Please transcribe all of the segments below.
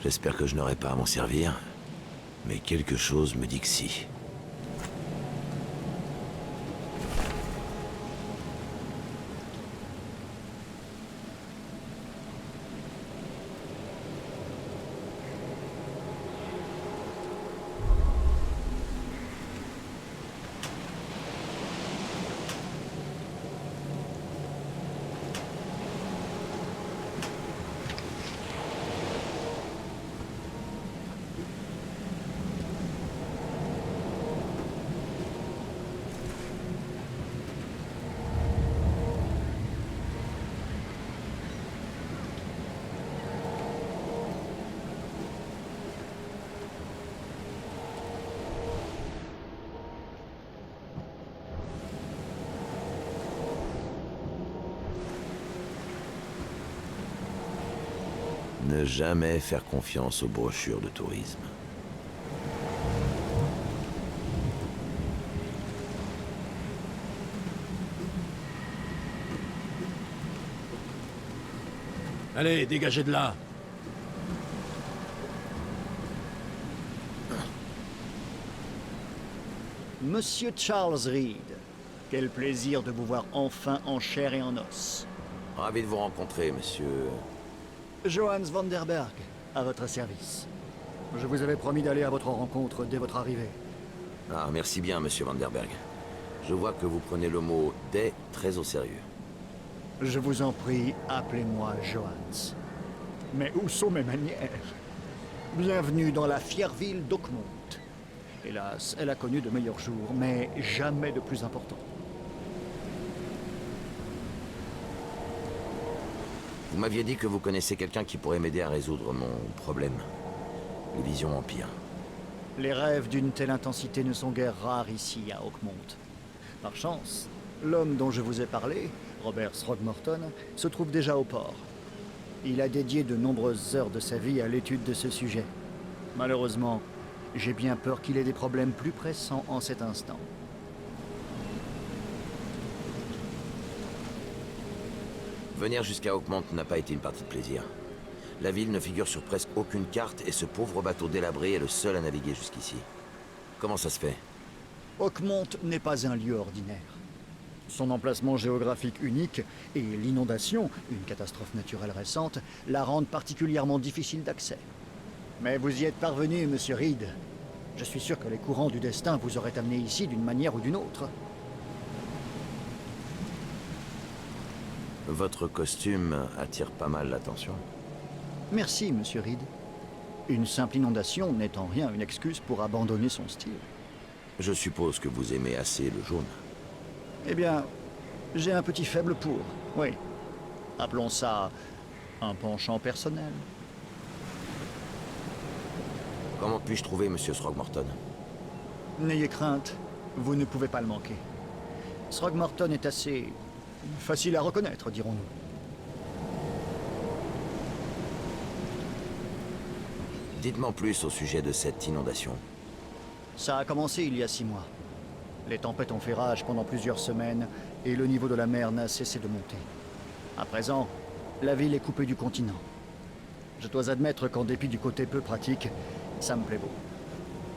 J'espère que je n'aurai pas à m'en servir, mais quelque chose me dit que si. Ne jamais faire confiance aux brochures de tourisme. Allez, dégagez de là. Monsieur Charles Reed, quel plaisir de vous voir enfin en chair et en os. Ravi de vous rencontrer, monsieur... Johannes Vanderberg, à votre service. Je vous avais promis d'aller à votre rencontre dès votre arrivée. Ah, merci bien, monsieur Vanderberg. Je vois que vous prenez le mot « des » très au sérieux. Je vous en prie, appelez-moi Johannes. Mais où sont mes manières? Bienvenue dans la fière ville d'Oakmont. Hélas, elle a connu de meilleurs jours, mais jamais de plus importants. Vous m'aviez dit que vous connaissez quelqu'un qui pourrait m'aider à résoudre mon problème. Les visions empirent. Les rêves d'une telle intensité ne sont guère rares ici, à Oakmont. Par chance, l'homme dont je vous ai parlé, Robert Throgmorton, se trouve déjà au port. Il a dédié de nombreuses heures de sa vie à l'étude de ce sujet. Malheureusement, j'ai bien peur qu'il ait des problèmes plus pressants en cet instant. Venir jusqu'à Oakmont n'a pas été une partie de plaisir. La ville ne figure sur presque aucune carte et ce pauvre bateau délabré est le seul à naviguer jusqu'ici. Comment ça se fait? Oakmont n'est pas un lieu ordinaire. Son emplacement géographique unique et l'inondation, une catastrophe naturelle récente, la rendent particulièrement difficile d'accès. Mais vous y êtes parvenu, monsieur Reed. Je suis sûr que les courants du destin vous auraient amené ici d'une manière ou d'une autre. Votre costume attire pas mal l'attention. Merci, monsieur Reed. Une simple inondation n'est en rien une excuse pour abandonner son style. Je suppose que vous aimez assez le jaune. Eh bien, j'ai un petit faible pour, oui. Appelons ça un penchant personnel. Comment puis-je trouver monsieur Throgmorton? N'ayez crainte, vous ne pouvez pas le manquer. Throgmorton est assez facile à reconnaître, dirons-nous. Dites-moi plus au sujet de cette inondation. Ça a commencé il y a 6 mois. Les tempêtes ont fait rage pendant plusieurs semaines et le niveau de la mer n'a cessé de monter. À présent, la ville est coupée du continent. Je dois admettre qu'en dépit du côté peu pratique, ça me plaît beau.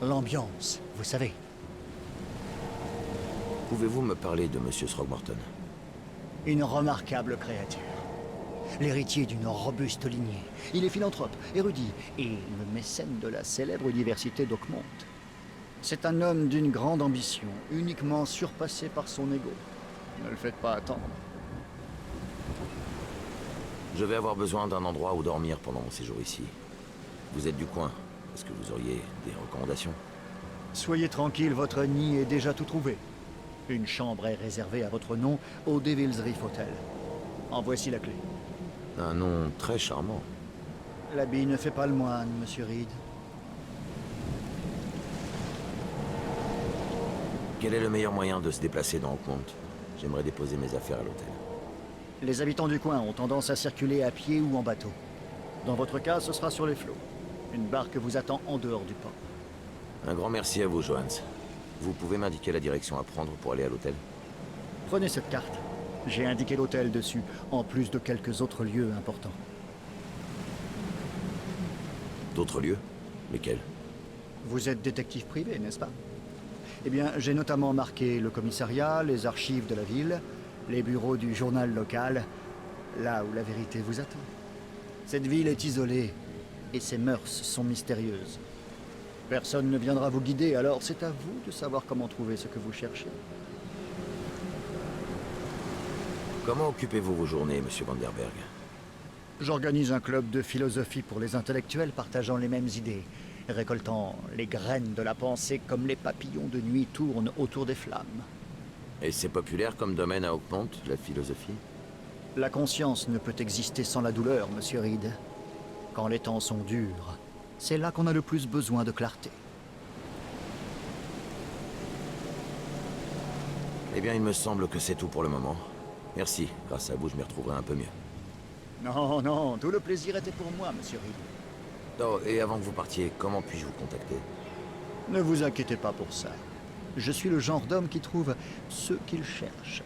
L'ambiance, vous savez. Pouvez-vous me parler de monsieur Throgmorton? Une remarquable créature. L'héritier d'une robuste lignée. Il est philanthrope, érudit et le mécène de la célèbre université d'Oakmont. C'est un homme d'une grande ambition, uniquement surpassé par son ego. Ne le faites pas attendre. Je vais avoir besoin d'un endroit où dormir pendant mon séjour ici. Vous êtes du coin. Est-ce que vous auriez des recommandations? Soyez tranquille, votre nid est déjà tout trouvé. Une chambre est réservée à votre nom au Devil's Reef Hotel. En voici la clé. Un nom très charmant. L'habit ne fait pas le moine, monsieur Reed. Quel est le meilleur moyen de se déplacer dans Oakmont? J'aimerais déposer mes affaires à l'hôtel. Les habitants du coin ont tendance à circuler à pied ou en bateau. Dans votre cas, ce sera sur les flots. Une barque vous attend en dehors du port. Un grand merci à vous, Johannes. Vous pouvez m'indiquer la direction à prendre pour aller à l'hôtel? Prenez cette carte. J'ai indiqué l'hôtel dessus, en plus de quelques autres lieux importants. D'autres lieux? Lesquels? Vous êtes détective privé, n'est-ce pas? Eh bien, j'ai notamment marqué le commissariat, les archives de la ville, les bureaux du journal local, là où la vérité vous attend. Cette ville est isolée, et ses mœurs sont mystérieuses. Personne ne viendra vous guider, alors c'est à vous de savoir comment trouver ce que vous cherchez. Comment occupez-vous vos journées, monsieur Vanderberg? J'organise un club de philosophie pour les intellectuels partageant les mêmes idées, récoltant les graines de la pensée comme les papillons de nuit tournent autour des flammes. Et c'est populaire comme domaine à Oakmont, la philosophie? La conscience ne peut exister sans la douleur, monsieur Reed. Quand les temps sont durs, c'est là qu'on a le plus besoin de clarté. Eh bien, il me semble que c'est tout pour le moment. Merci, grâce à vous, je m'y retrouverai un peu mieux. Non, non, tout le plaisir était pour moi, monsieur Reed. Oh, et avant que vous partiez, comment puis-je vous contacter? Ne vous inquiétez pas pour ça. Je suis le genre d'homme qui trouve ce qu'il cherche.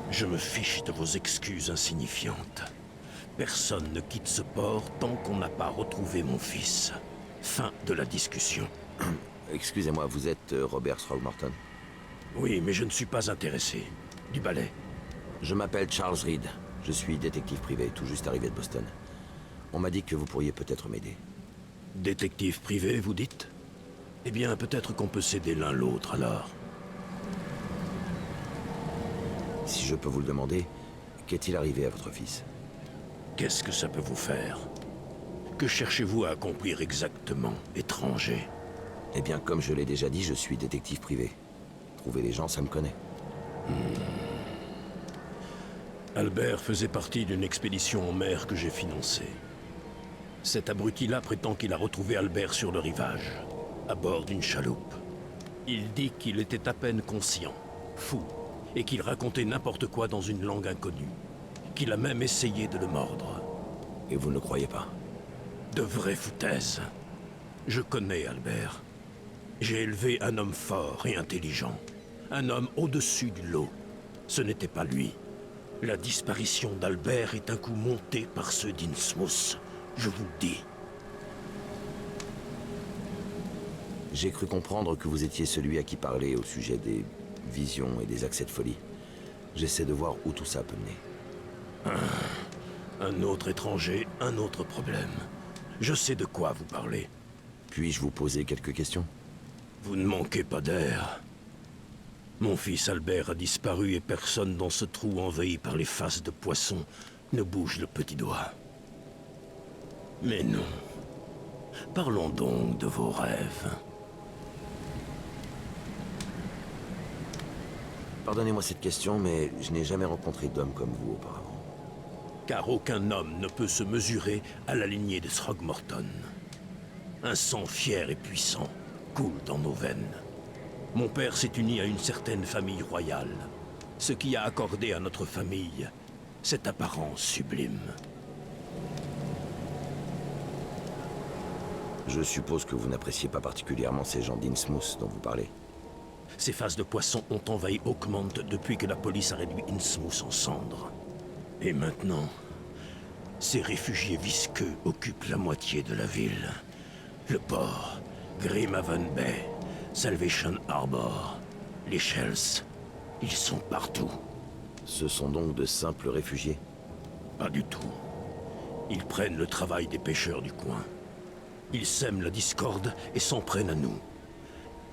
Je me fiche de vos excuses insignifiantes. Personne ne quitte ce port tant qu'on n'a pas retrouvé mon fils. Fin de la discussion. Excusez-moi, vous êtes Robert Throgmorton? Oui, mais je ne suis pas intéressé. Du balai. Je m'appelle Charles Reed. Je suis détective privé, tout juste arrivé de Boston. On m'a dit que vous pourriez peut-être m'aider. Détective privé, vous dites? Eh bien, peut-être qu'on peut s'aider l'un l'autre, alors. Si je peux vous le demander, qu'est-il arrivé à votre fils? Qu'est-ce que ça peut vous faire? Que cherchez-vous à accomplir exactement, étranger? Eh bien, comme je l'ai déjà dit, je suis détective privé. Trouver les gens, ça me connaît. Albert faisait partie d'une expédition en mer que j'ai financée. Cet abruti-là prétend qu'il a retrouvé Albert sur le rivage, à bord d'une chaloupe. Il dit qu'il était à peine conscient, fou, et qu'il racontait n'importe quoi dans une langue inconnue, qu'il a même essayé de le mordre. Et vous ne le croyez pas? De vraies foutaises. Je connais Albert. J'ai élevé un homme fort et intelligent. Un homme au-dessus du lot. Ce n'était pas lui. La disparition d'Albert est un coup monté par ceux d'Innsmouth. Je vous le dis. J'ai cru comprendre que vous étiez celui à qui parler au sujet des visions et des accès de folie. J'essaie de voir où tout ça peut mener. Un autre étranger, un autre problème. Je sais de quoi vous parlez. Puis-je vous poser quelques questions? Vous ne manquez pas d'air. Mon fils Albert a disparu et personne dans ce trou envahi par les faces de poissons ne bouge le petit doigt. Mais non. Parlons donc de vos rêves. Pardonnez-moi cette question, mais je n'ai jamais rencontré d'homme comme vous auparavant. Car aucun homme ne peut se mesurer à la lignée de Throgmorton. Un sang fier et puissant coule dans nos veines. Mon père s'est uni à une certaine famille royale, ce qui a accordé à notre famille cette apparence sublime. Je suppose que vous n'appréciez pas particulièrement ces gens d'Innsmouth dont vous parlez. Ces faces de poissons ont envahi Oakmont depuis que la police a réduit Innsmouth en cendres. Et maintenant, ces réfugiés visqueux occupent la moitié de la ville. Le port, Grimhaven Bay, Salvation Harbor, les Shells, ils sont partout. Ce sont donc de simples réfugiés? Pas du tout. Ils prennent le travail des pêcheurs du coin. Ils sèment la discorde et s'en prennent à nous.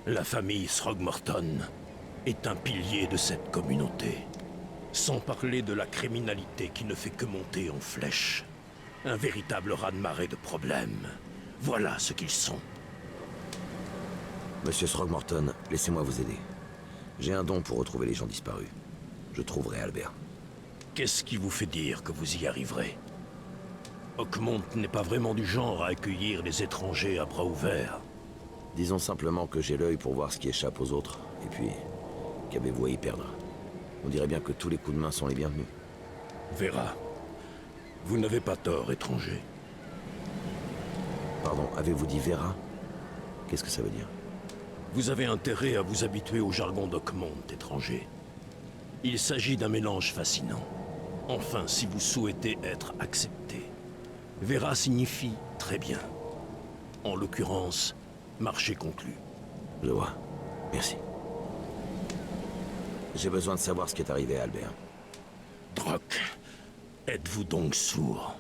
La famille Throgmorton est un pilier de cette communauté. Sans parler de la criminalité qui ne fait que monter en flèche. Un véritable raz-de-marée de problèmes. Voilà ce qu'ils sont. Monsieur Throgmorton, laissez-moi vous aider. J'ai un don pour retrouver les gens disparus. Je trouverai Albert. Qu'est-ce qui vous fait dire que vous y arriverez? Oakmont n'est pas vraiment du genre à accueillir les étrangers à bras ouverts. Disons simplement que j'ai l'œil pour voir ce qui échappe aux autres. Et puis, qu'avez-vous à y perdre? On dirait bien que tous les coups de main sont les bienvenus. Vera, vous n'avez pas tort, étranger. Pardon, avez-vous dit Vera? Qu'est-ce que ça veut dire? Vous avez intérêt à vous habituer au jargon d'Oakmont, étranger. Il s'agit d'un mélange fascinant. Enfin, si vous souhaitez être accepté. Vera signifie très bien. En l'occurrence, marché conclu. Je vois. Merci. J'ai besoin de savoir ce qui est arrivé à Albert. Droc, êtes-vous donc sourd?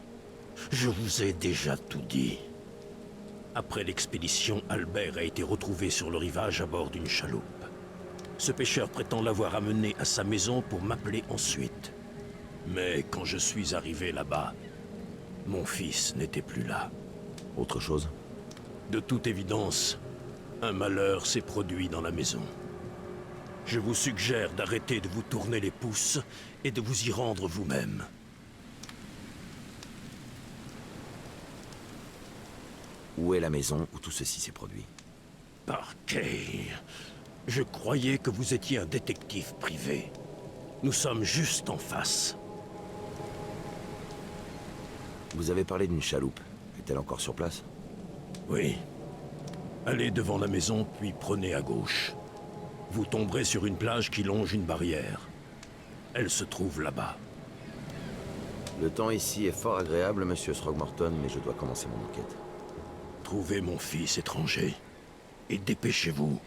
Je vous ai déjà tout dit. Après l'expédition, Albert a été retrouvé sur le rivage à bord d'une chaloupe. Ce pêcheur prétend l'avoir amené à sa maison pour m'appeler ensuite. Mais quand je suis arrivé là-bas, mon fils n'était plus là. Autre chose? De toute évidence, un malheur s'est produit dans la maison. Je vous suggère d'arrêter de vous tourner les pouces et de vous y rendre vous-même. Où est la maison où tout ceci s'est produit? Parquet, je croyais que vous étiez un détective privé. Nous sommes juste en face. Vous avez parlé d'une chaloupe. Est-elle encore sur place? Oui. Allez devant la maison, puis prenez à gauche. Vous tomberez sur une plage qui longe une barrière. Elle se trouve là-bas. Le temps ici est fort agréable, monsieur Throgmorton, mais je dois commencer mon enquête. Trouvez mon fils étranger. Et dépêchez-vous.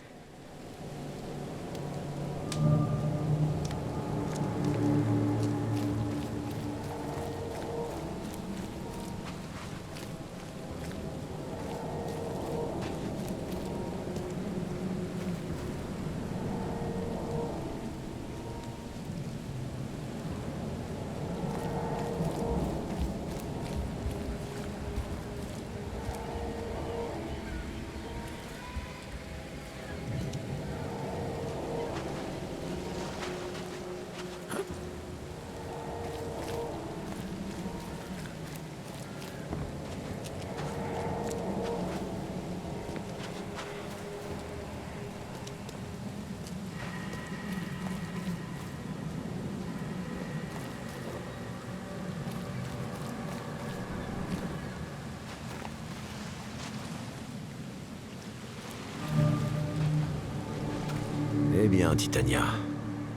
Eh bien, Titania,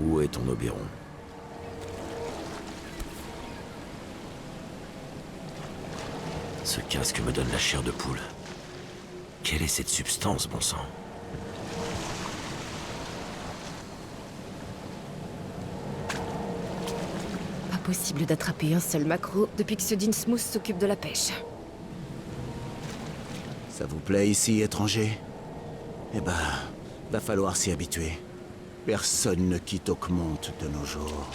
où est ton Oberon? Ce casque me donne la chair de poule. Quelle est cette substance, bon sang? Pas possible d'attraper un seul maquereau depuis que ce Dinsmouth s'occupe de la pêche. Ça vous plaît ici, étranger? Eh ben, va falloir s'y habituer. Personne ne quitte Oakmont de nos jours.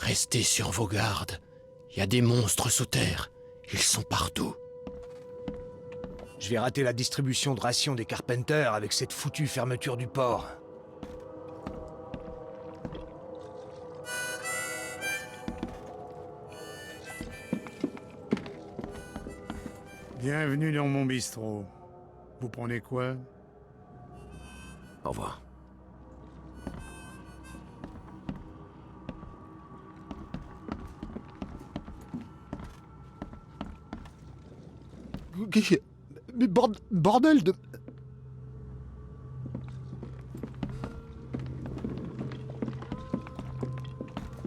Restez sur vos gardes. Il y a des monstres sous terre. Ils sont partout. Je vais rater la distribution de rations des Carpenters avec cette foutue fermeture du port. Bienvenue dans mon bistrot. Vous prenez quoi? Au revoir. Mais bordel de...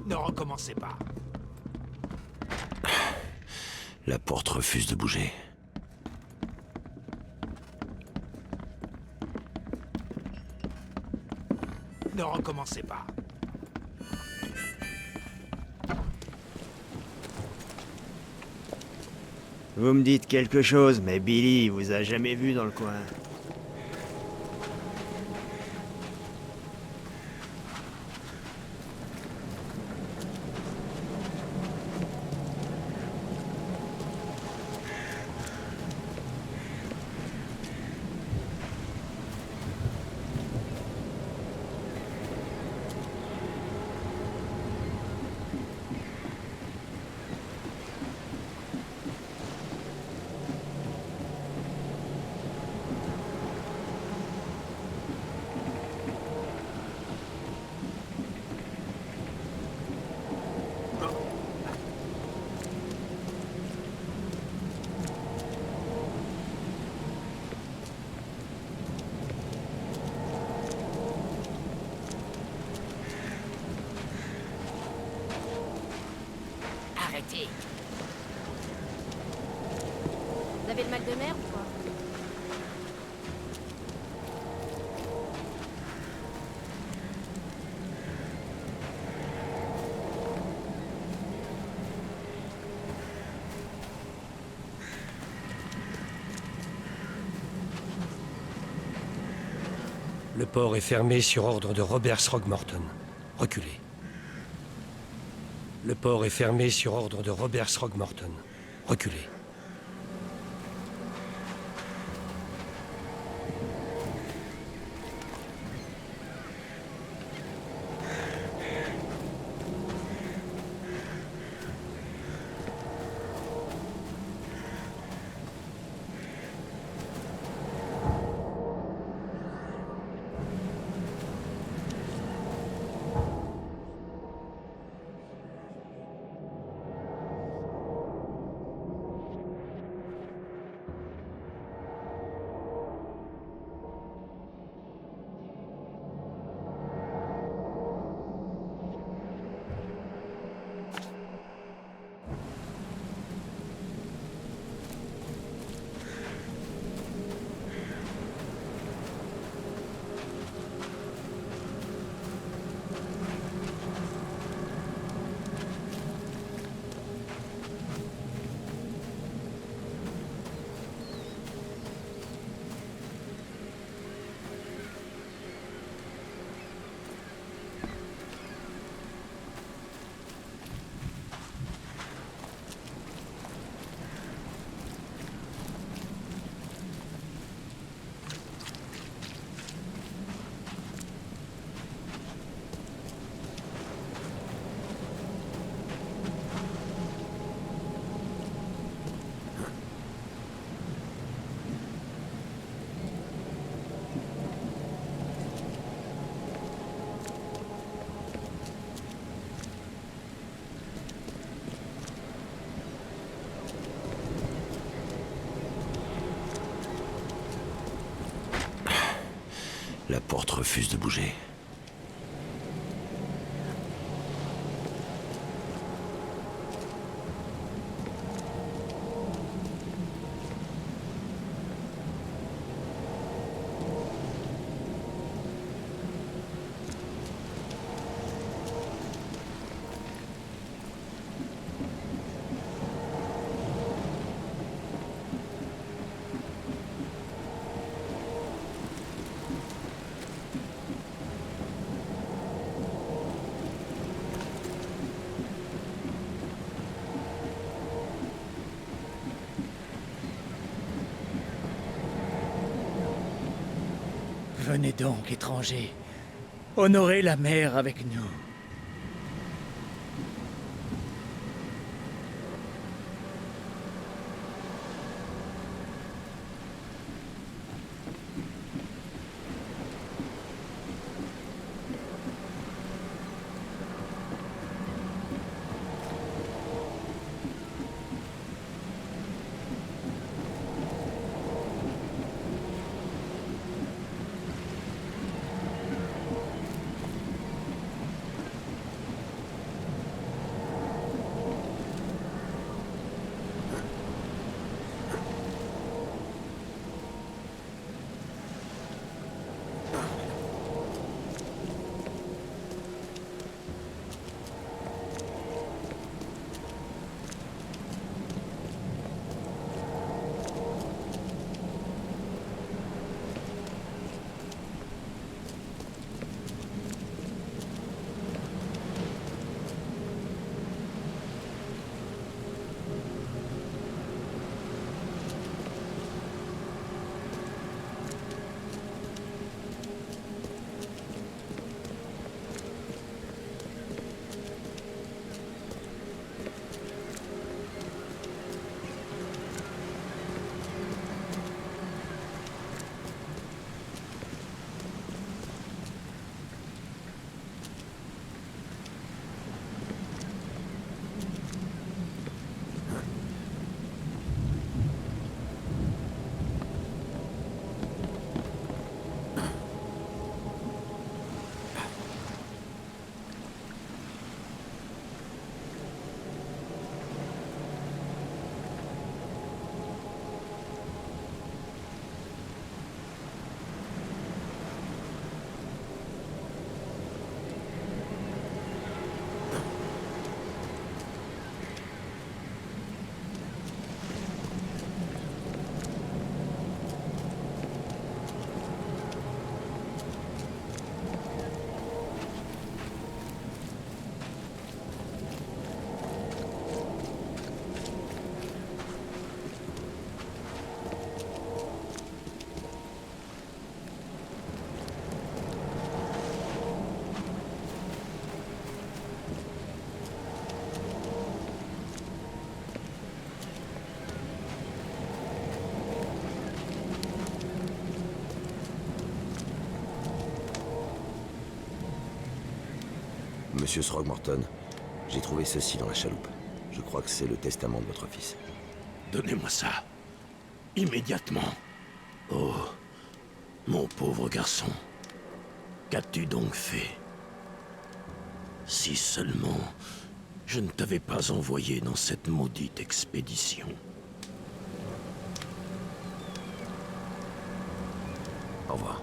Ne recommencez pas. La porte refuse de bouger. Ne recommencez pas. Vous me dites quelque chose, mais Billy vous a jamais vu dans le coin. Arrêtez. Vous avez le mal de mer ou quoi? Le port est fermé sur ordre de Robert Throgmorton. Reculez. Le port est fermé sur ordre de Robert Throgmorton. Reculez. La porte refuse de bouger. Venez donc, étrangers. Honorez la mer avec nous. Monsieur Throgmorton, j'ai trouvé ceci dans la chaloupe. Je crois que c'est le testament de votre fils. Donnez-moi ça. Immédiatement. Oh, mon pauvre garçon. Qu'as-tu donc fait? Si seulement je ne t'avais pas envoyé dans cette maudite expédition. Au revoir.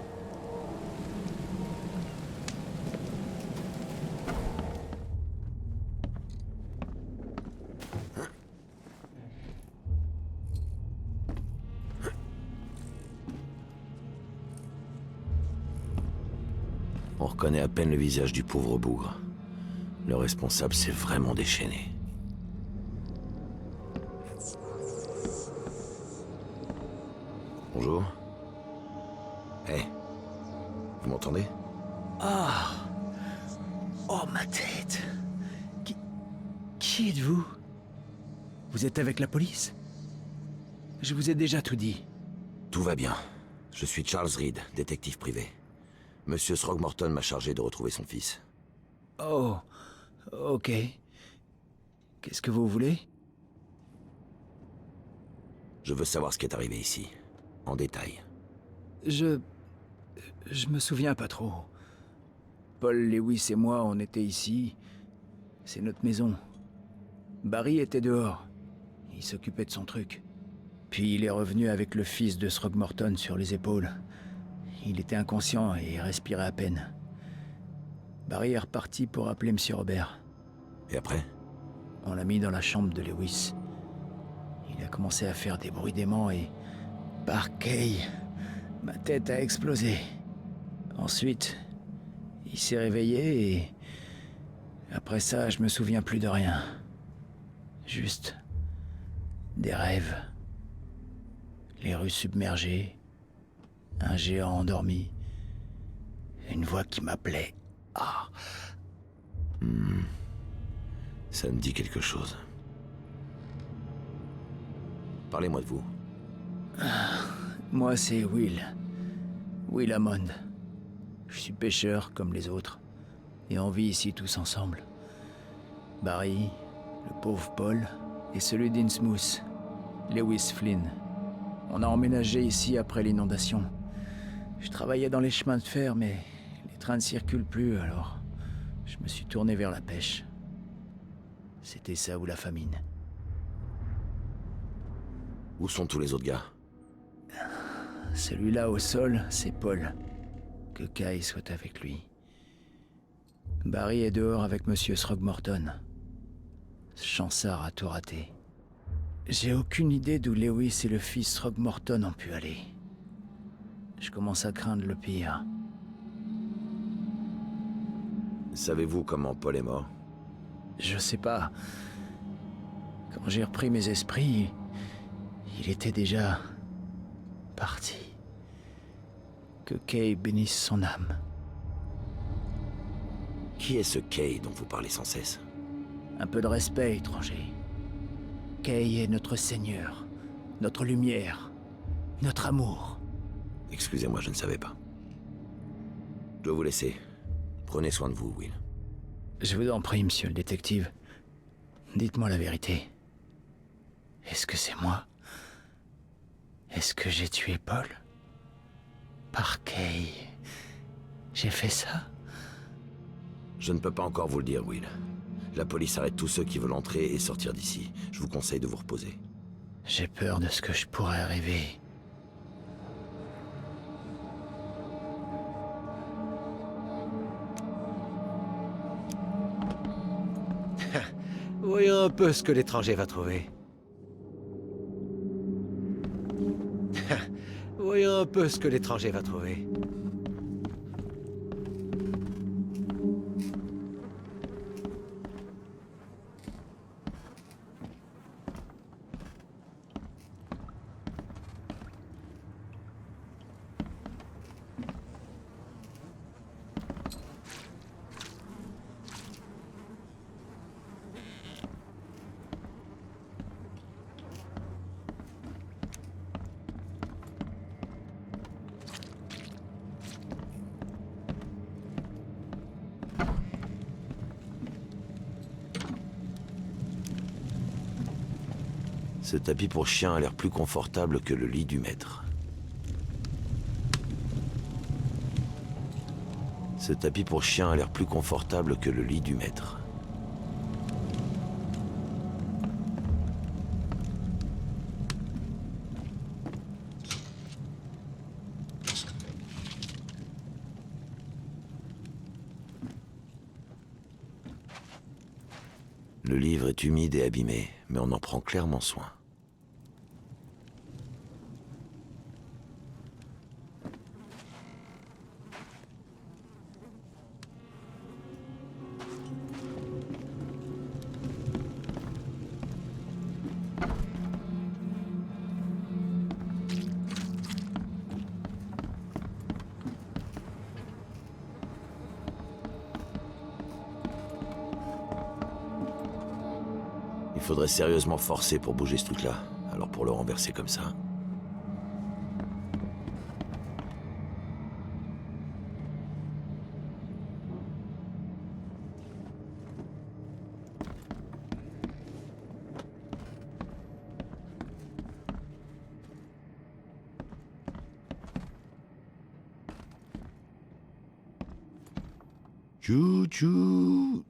On reconnaît à peine le visage du pauvre bougre. Le responsable s'est vraiment déchaîné. Bonjour. Hé, vous m'entendez? Ah! Oh, ma tête! Qui êtes-vous? Vous êtes avec la police? Je vous ai déjà tout dit. Tout va bien. Je suis Charles Reed, détective privé. Monsieur Throgmorton m'a chargé de retrouver son fils. Oh, ok. Qu'est-ce que vous voulez? Je veux savoir ce qui est arrivé ici, en détail. Je me souviens pas trop. Paul Lewis et moi, on était ici. C'est notre maison. Barry était dehors. Il s'occupait de son truc. Puis il est revenu avec le fils de Throgmorton sur les épaules. Il était inconscient et respirait à peine. Barry est reparti pour appeler M. Robert. Et après? On l'a mis dans la chambre de Lewis. Il a commencé à faire des bruits déments et... Par Kay, ma tête a explosé. Ensuite, il s'est réveillé et... Après ça, je me souviens plus de rien. Juste... des rêves. Les rues submergées. Un géant endormi. Une voix qui m'appelait. Ah. Ça me dit quelque chose. Parlez-moi de vous. Moi, c'est Will. Will Hammond. Je suis pêcheur comme les autres. Et on vit ici tous ensemble. Barry, le pauvre Paul, et celui d'Innsmouth, Lewis Flynn. On a emménagé ici après l'inondation. Je travaillais dans les chemins de fer, mais les trains ne circulent plus, alors je me suis tourné vers la pêche. C'était ça ou la famine. Où sont tous les autres gars? Celui-là au sol, c'est Paul. Que Kay soit avec lui. Barry est dehors avec Monsieur Throgmorton. Ce chancard a tout raté. J'ai aucune idée d'où Lewis et le fils Throgmorton ont pu aller. Je commence à craindre le pire. Savez-vous comment Paul est mort? Je sais pas. Quand j'ai repris mes esprits, il était déjà parti. Que Kay bénisse son âme. Qui est ce Kay dont vous parlez sans cesse? Un peu de respect, étranger. Kay est notre Seigneur, notre lumière, notre amour. Excusez-moi, je ne savais pas. Je dois vous laisser. Prenez soin de vous, Will. Je vous en prie, monsieur le détective. Dites-moi la vérité. Est-ce que c'est moi? Est-ce que j'ai tué Paul? Par Kay, j'ai fait ça? Je ne peux pas encore vous le dire, Will. La police arrête tous ceux qui veulent entrer et sortir d'ici. Je vous conseille de vous reposer. J'ai peur de ce que je pourrais rêver. Voyons un peu ce que l'étranger va trouver. Voyons un peu ce que l'étranger va trouver. Ce tapis pour chien a l'air plus confortable que le lit du maître. Ce tapis pour chien a l'air plus confortable que le lit du maître. Le livre est humide et abîmé, mais on en prend clairement soin. Il faudrait sérieusement forcer pour bouger ce truc-là. Alors pour le renverser comme ça... Chou-chou.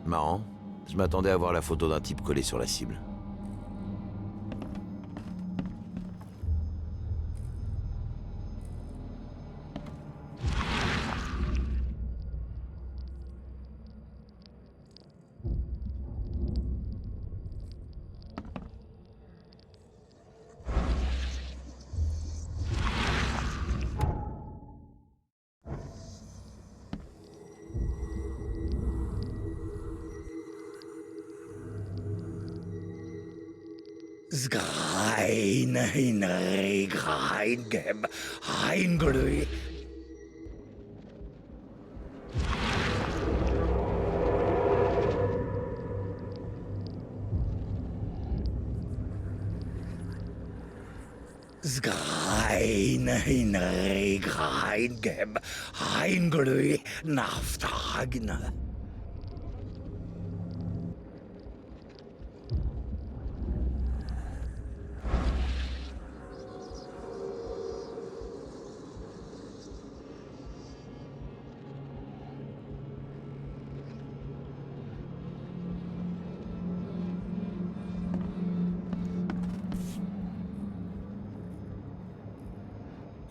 Marrant. Je m'attendais à voir la photo d'un type collé sur la cible. Zgrain in Regraingeb Heinglui. Zgrain in Regraingeb Heinglui Naftagna.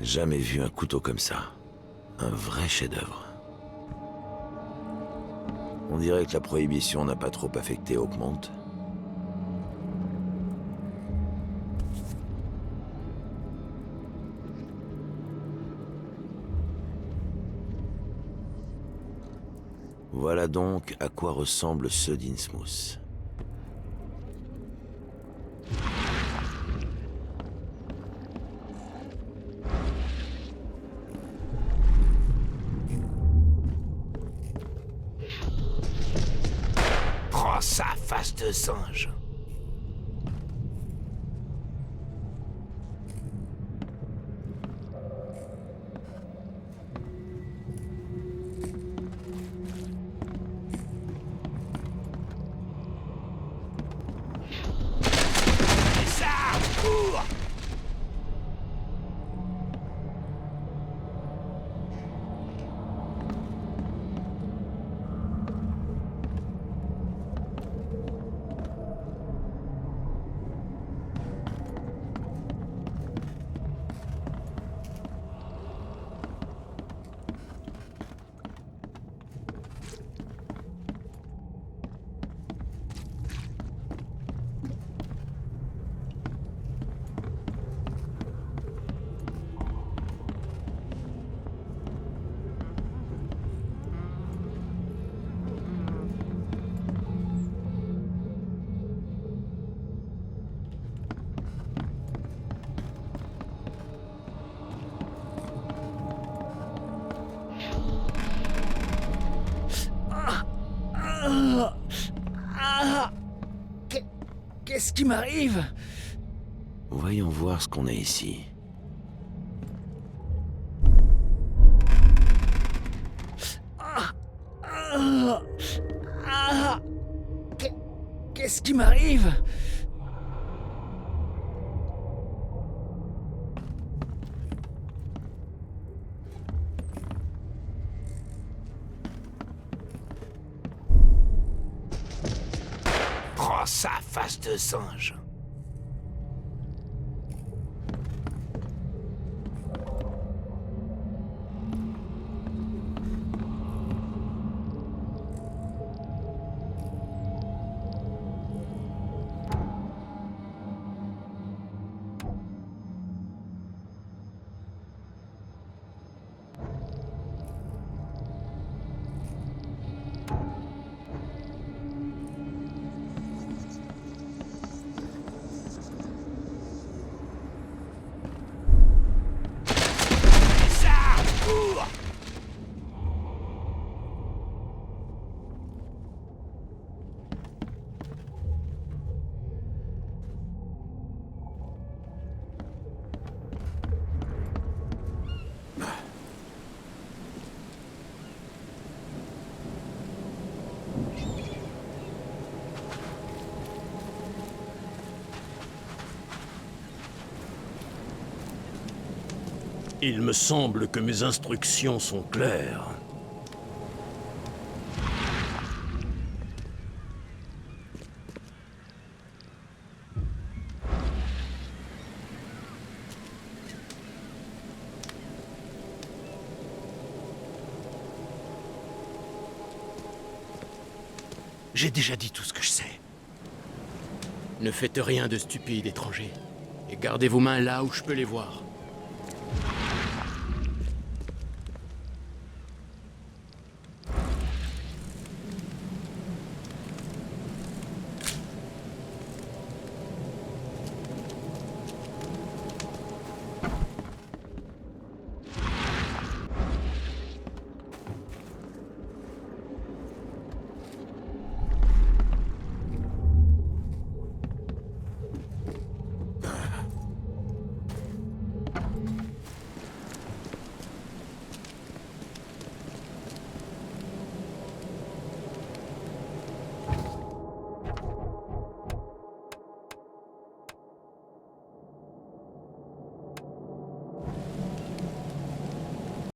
Jamais vu un couteau comme ça. Un vrai chef-d'œuvre. On dirait que la prohibition n'a pas trop affecté Oakmont. Voilà donc à quoi ressemble ce d'Innsmouth. Prends ça, face de singe. Qu'est-ce qui m'arrive? Voyons voir ce qu'on a ici. Qu'est-ce qui m'arrive? Prends ça, face de singe. Il me semble que mes instructions sont claires. J'ai déjà dit tout ce que je sais. Ne faites rien de stupide, étranger. Et gardez vos mains là où je peux les voir.